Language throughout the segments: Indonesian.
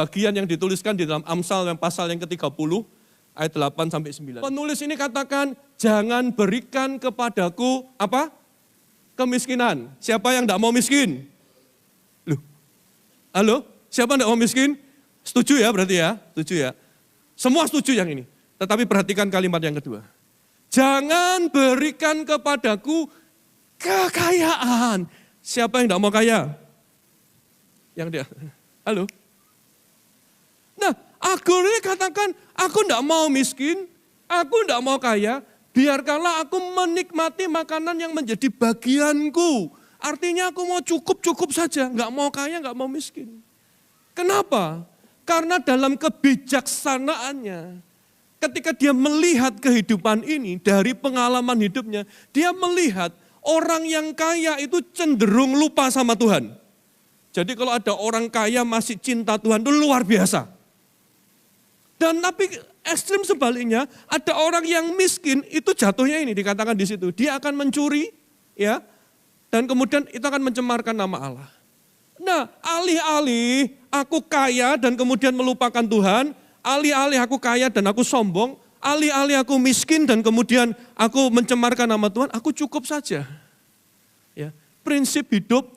bagian yang dituliskan di dalam Amsal yang pasal yang ke-30 ayat 8 sampai 9. Penulis ini katakan, jangan berikan kepadaku apa? Kemiskinan. Siapa yang tidak mau miskin? Loh. Halo? Siapa yang tidak mau miskin? Setuju ya berarti ya? Setuju ya? Semua setuju yang ini. Tetapi perhatikan kalimat yang kedua. Jangan berikan kepadaku kekayaan. Siapa yang tidak mau kaya? Yang dia. Halo? Nah, Agur ini katakan, aku tidak mau miskin, aku tidak mau kaya, biarkanlah aku menikmati makanan yang menjadi bagianku. Artinya aku mau cukup-cukup saja, nggak mau kaya, nggak mau miskin. Kenapa? Karena dalam kebijaksanaannya, ketika dia melihat kehidupan ini dari pengalaman hidupnya, dia melihat orang yang kaya itu cenderung lupa sama Tuhan. Jadi kalau ada orang kaya masih cinta Tuhan itu luar biasa. Dan tapi ekstrim sebaliknya, ada orang yang miskin itu jatuhnya ini dikatakan di situ. Dia akan mencuri, ya, dan kemudian itu akan mencemarkan nama Allah. Nah, alih-alih aku kaya dan kemudian melupakan Tuhan, alih-alih aku kaya dan aku sombong, alih-alih aku miskin dan kemudian aku mencemarkan nama Tuhan, aku cukup saja. Ya, prinsip hidup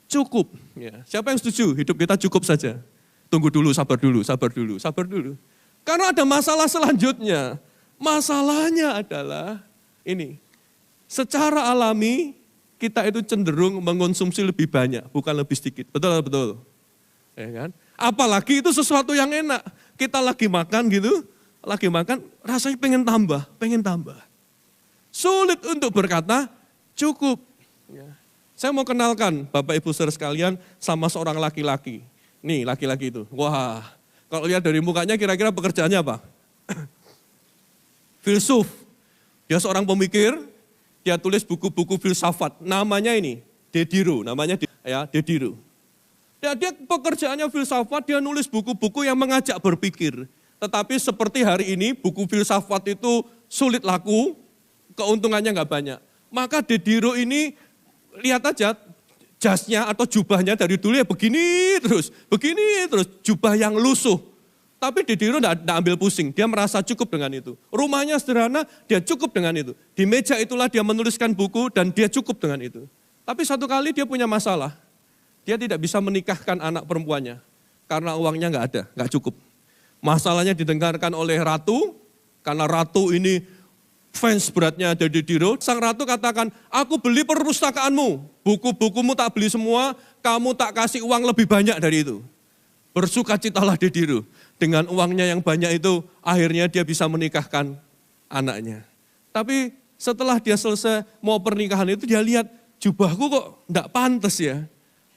cukup. Ya, siapa yang setuju? Hidup kita cukup saja. Tunggu dulu, sabar dulu, sabar dulu, sabar dulu. Karena ada masalah selanjutnya. Masalahnya adalah ini. Secara alami kita itu cenderung mengonsumsi lebih banyak, bukan lebih sedikit. Betul? Ya kan? Apalagi itu sesuatu yang enak. Kita lagi makan gitu, lagi makan rasanya pengen tambah. Sulit untuk berkata cukup. Ya. Saya mau kenalkan Bapak Ibu Saudara sekalian sama seorang laki-laki. Nih laki-laki itu, wah. Kalau lihat dari mukanya kira-kira pekerjaannya apa? Filsuf. Dia seorang pemikir, dia tulis buku-buku filsafat. Namanya ini, Diderot, namanya Diderot. Dia pekerjaannya filsafat, dia nulis buku-buku yang mengajak berpikir. Tetapi seperti hari ini, buku filsafat itu sulit laku, keuntungannya nggak banyak. Maka Diderot ini, lihat aja, jasnya atau jubahnya dari dulu ya begini terus, jubah yang lusuh. Tapi Diderot tidak ambil pusing, dia merasa cukup dengan itu. Rumahnya sederhana, dia cukup dengan itu. Di meja itulah dia menuliskan buku dan dia cukup dengan itu. Tapi satu kali dia punya masalah, dia tidak bisa menikahkan anak perempuannya. Karena uangnya nggak ada, nggak cukup. Masalahnya didengarkan oleh ratu, karena ratu ini fans beratnya dari Diderot. Sang ratu katakan, aku beli perpustakaanmu, buku-bukumu tak beli semua, kamu tak kasih uang lebih banyak dari itu. Bersukacitalah Diderot. Dengan uangnya yang banyak itu, akhirnya dia bisa menikahkan anaknya. Tapi setelah dia selesai mau pernikahan itu, dia lihat jubahku kok enggak pantas ya.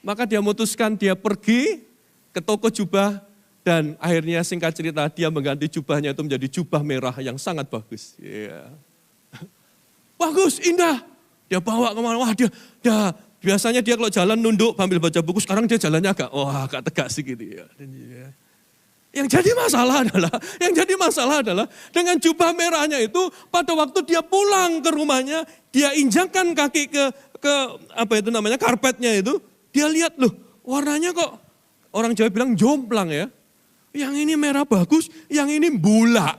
Maka dia memutuskan dia pergi ke toko jubah, dan akhirnya singkat cerita dia mengganti jubahnya itu menjadi jubah merah yang sangat bagus. Yeah. Bagus, indah. Dia bawa kemana, wah dia biasanya dia kalau jalan nunduk sambil baca buku, sekarang dia jalannya agak tegak sih gitu ya. Yang jadi masalah adalah dengan jubah merahnya itu pada waktu dia pulang ke rumahnya, dia injakkan kaki ke karpetnya itu, dia lihat loh warnanya kok orang Jawa bilang jomplang ya. Yang ini merah bagus, yang ini bulak.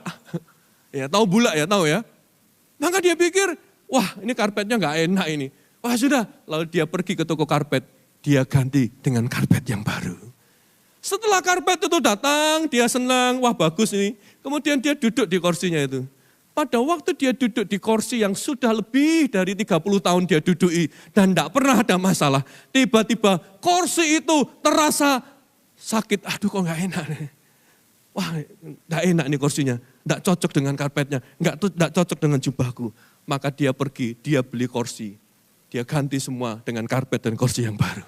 Ya tahu bulak ya, tahu ya. Maka dia pikir, wah ini karpetnya nggak enak ini. Wah sudah, lalu dia pergi ke toko karpet, dia ganti dengan karpet yang baru. Setelah karpet itu datang, dia senang, wah bagus ini. Kemudian dia duduk di kursinya itu. Pada waktu dia duduk di kursi yang sudah lebih dari 30 tahun dia dudui dan tidak pernah ada masalah. Tiba-tiba kursi itu terasa sakit, aduh kok nggak enak nih. Wah nggak enak nih kursinya, nggak cocok dengan karpetnya, nggak cocok dengan jubahku. Maka dia pergi, dia beli kursi. Dia ganti semua dengan karpet dan kursi yang baru.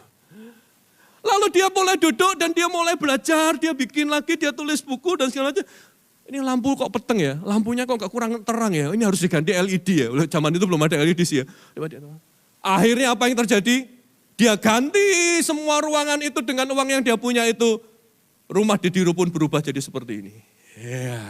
Lalu dia mulai duduk dan dia mulai belajar, dia bikin lagi, dia tulis buku dan segala macam. Ini lampu kok peteng ya, lampunya kok kurang terang ya, ini harus diganti LED ya. Zaman itu belum ada LED sih ya. Akhirnya apa yang terjadi? Dia ganti semua ruangan itu dengan uang yang dia punya itu. Rumah Diderot pun berubah jadi seperti ini. Ya.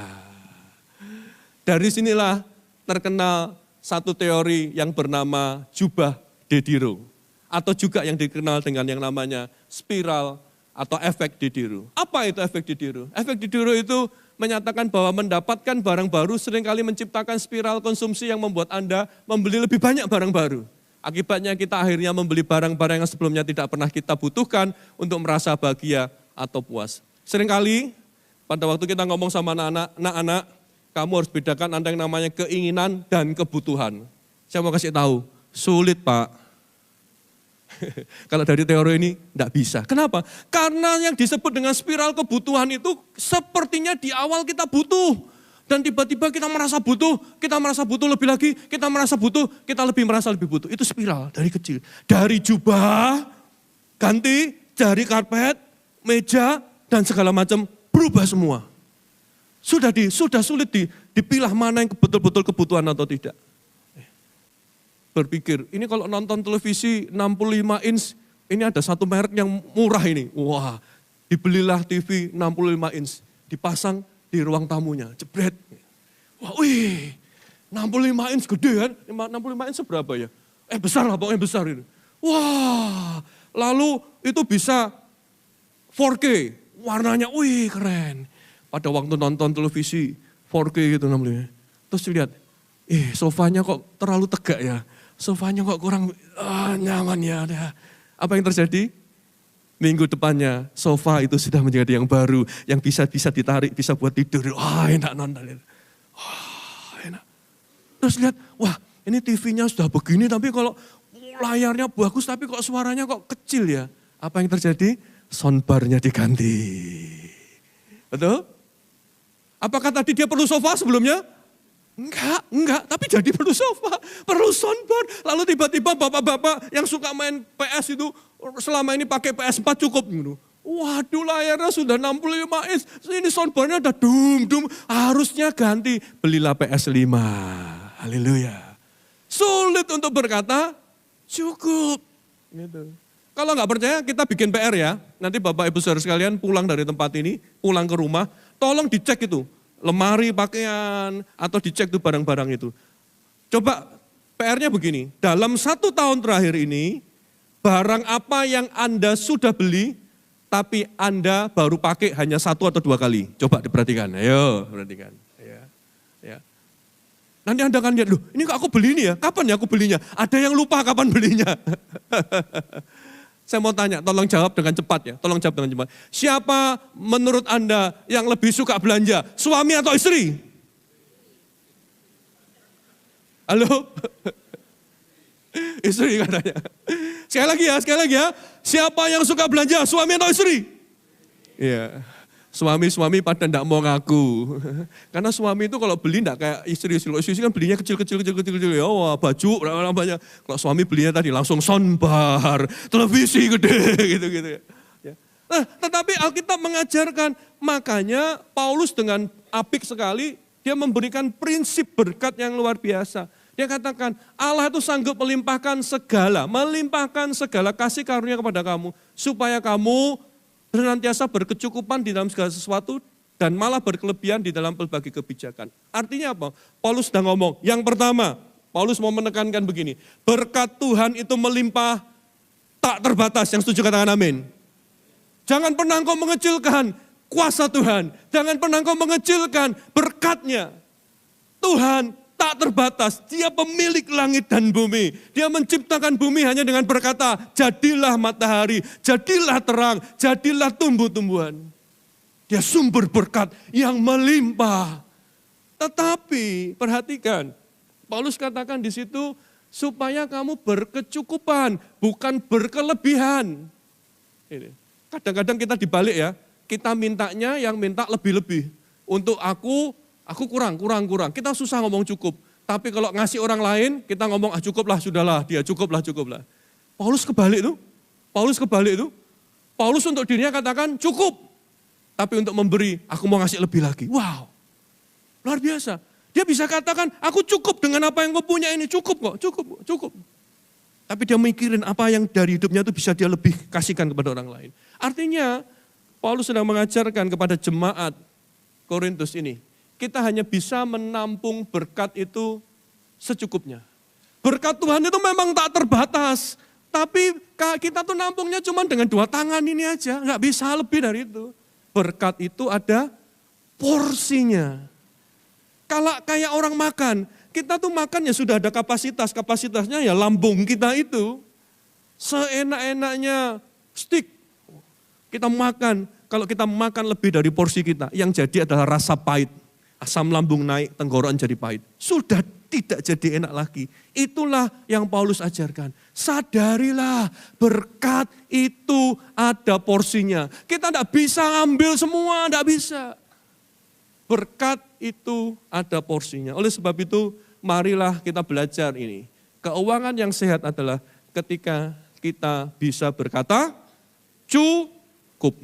Dari sinilah terkenal satu teori yang bernama jubah Diderot. Atau juga yang dikenal dengan yang namanya spiral atau efek ditiru. Apa itu efek ditiru? Efek ditiru itu menyatakan bahwa mendapatkan barang baru seringkali menciptakan spiral konsumsi yang membuat Anda membeli lebih banyak barang baru. Akibatnya kita akhirnya membeli barang-barang yang sebelumnya tidak pernah kita butuhkan untuk merasa bahagia atau puas. Seringkali pada waktu kita ngomong sama anak-anak, kamu harus bedakan antara yang namanya keinginan dan kebutuhan. Saya mau kasih tahu, sulit Pak. Kalau dari teori ini enggak bisa. Kenapa? Karena yang disebut dengan spiral kebutuhan itu sepertinya di awal kita butuh. Dan tiba-tiba kita merasa butuh lebih lagi, kita merasa butuh, kita merasa lebih butuh. Itu spiral dari kecil. Dari jubah, ganti, dari karpet, meja, dan segala macam berubah semua. Sudah sulit dipilah mana yang betul-betul kebutuhan atau tidak. Berpikir, ini kalau nonton televisi 65 inch, ini ada satu merek yang murah ini. Wah, dibelilah TV 65 inch, dipasang di ruang tamunya, jebret. Wah, 65 inch gede kan? 65 inch seberapa ya? Besar lah, pokoknya besar ini. Wah, lalu itu bisa 4K, warnanya, keren. Pada waktu nonton televisi 4K gitu namanya. Terus dilihat, sofanya kok terlalu tegak ya? Sofanya kok kurang nyaman ya. Apa yang terjadi? Minggu depannya sofa itu sudah menjadi yang baru, yang bisa ditarik, bisa buat tidur. Enak nonton. Enak. Terus lihat, ini TV-nya sudah begini, tapi kalau layarnya bagus, tapi kok suaranya kok kecil ya. Apa yang terjadi? Soundbar-nya diganti. Betul? Apakah tadi dia perlu sofa sebelumnya? Enggak, tapi jadi perlu sofa, perlu soundbar. Lalu tiba-tiba bapak-bapak yang suka main PS itu selama ini pakai PS4 cukup gitu. Waduh, layarnya sudah 65 inch, ini soundbarnya udah dum, harusnya ganti. Belilah PS5, haleluya. Sulit untuk berkata, cukup. Gitu. Kalau nggak percaya kita bikin PR ya, nanti Bapak Ibu Saudara sekalian pulang dari tempat ini, pulang ke rumah, tolong dicek itu. Lemari pakaian, atau dicek tuh barang-barang itu. Coba PR-nya begini, dalam 1 tahun terakhir ini, barang apa yang Anda sudah beli, tapi Anda baru pakai hanya 1 atau 2 kali. Coba diperhatikan, ayo perhatikan. Ya. Nanti Anda akan lihat, loh ini kok aku beli ini ya, kapan ya aku belinya? Ada yang lupa kapan belinya. Saya mau tanya, tolong jawab dengan cepat ya. Tolong jawab dengan cepat. Siapa menurut Anda yang lebih suka belanja? Suami atau istri? Halo? Istri katanya. Sekali lagi ya. Siapa yang suka belanja? Suami atau istri? Iya. Suami-suami pada enggak mau ngaku. Karena suami itu kalau beli enggak kayak istri. Kalau istri kan belinya kecil-kecil. Ya, baju, banyak. Kalau suami belinya tadi langsung soundbar, televisi gede gitu. Ya. Nah, tetapi Alkitab mengajarkan, makanya Paulus dengan apik sekali, dia memberikan prinsip berkat yang luar biasa. Dia katakan, Allah itu sanggup melimpahkan segala kasih karunia kepada kamu, supaya kamu senantiasa berkecukupan di dalam segala sesuatu dan malah berkelebihan di dalam berbagai kebijakan. Artinya apa? Paulus sedang ngomong, yang pertama, Paulus mau menekankan begini, berkat Tuhan itu melimpah tak terbatas, yang setuju katakan amin. Jangan pernah engkau mengecilkan kuasa Tuhan, jangan pernah engkau mengecilkan berkatnya. Tuhan tak terbatas, dia pemilik langit dan bumi. Dia menciptakan bumi hanya dengan berkata, jadilah matahari, jadilah terang, jadilah tumbuh-tumbuhan. Dia sumber berkat yang melimpah. Tetapi perhatikan, Paulus katakan di situ, supaya kamu berkecukupan, bukan berkelebihan. Kadang-kadang kita dibalik ya, kita mintanya yang minta lebih-lebih. Untuk aku kurang. Kita susah ngomong cukup. Tapi kalau ngasih orang lain, kita ngomong cukuplah, sudahlah, dia cukuplah. Paulus kebalik itu. Paulus untuk dirinya katakan cukup. Tapi untuk memberi, aku mau ngasih lebih lagi. Wow, luar biasa. Dia bisa katakan, aku cukup dengan apa yang kau punya ini, cukup. Tapi dia mikirin apa yang dari hidupnya itu bisa dia lebih kasihkan kepada orang lain. Artinya, Paulus sedang mengajarkan kepada jemaat Korintus ini, kita hanya bisa menampung berkat itu secukupnya. Berkat Tuhan itu memang tak terbatas. Tapi kita tuh nampungnya cuma dengan 2 tangan ini aja, nggak bisa lebih dari itu. Berkat itu ada porsinya. Kalau kayak orang makan, kita tuh makan ya sudah ada kapasitasnya ya lambung kita itu. Seenak-enaknya steak, kita makan, kalau kita makan lebih dari porsi kita, yang jadi adalah rasa pahit. Asam lambung naik, tenggorokan jadi pahit. Sudah tidak jadi enak lagi. Itulah yang Paulus ajarkan. Sadarilah berkat itu ada porsinya. Kita tidak bisa ambil semua, tidak bisa. Berkat itu ada porsinya. Oleh sebab itu, marilah kita belajar ini. Keuangan yang sehat adalah ketika kita bisa berkata, cukup.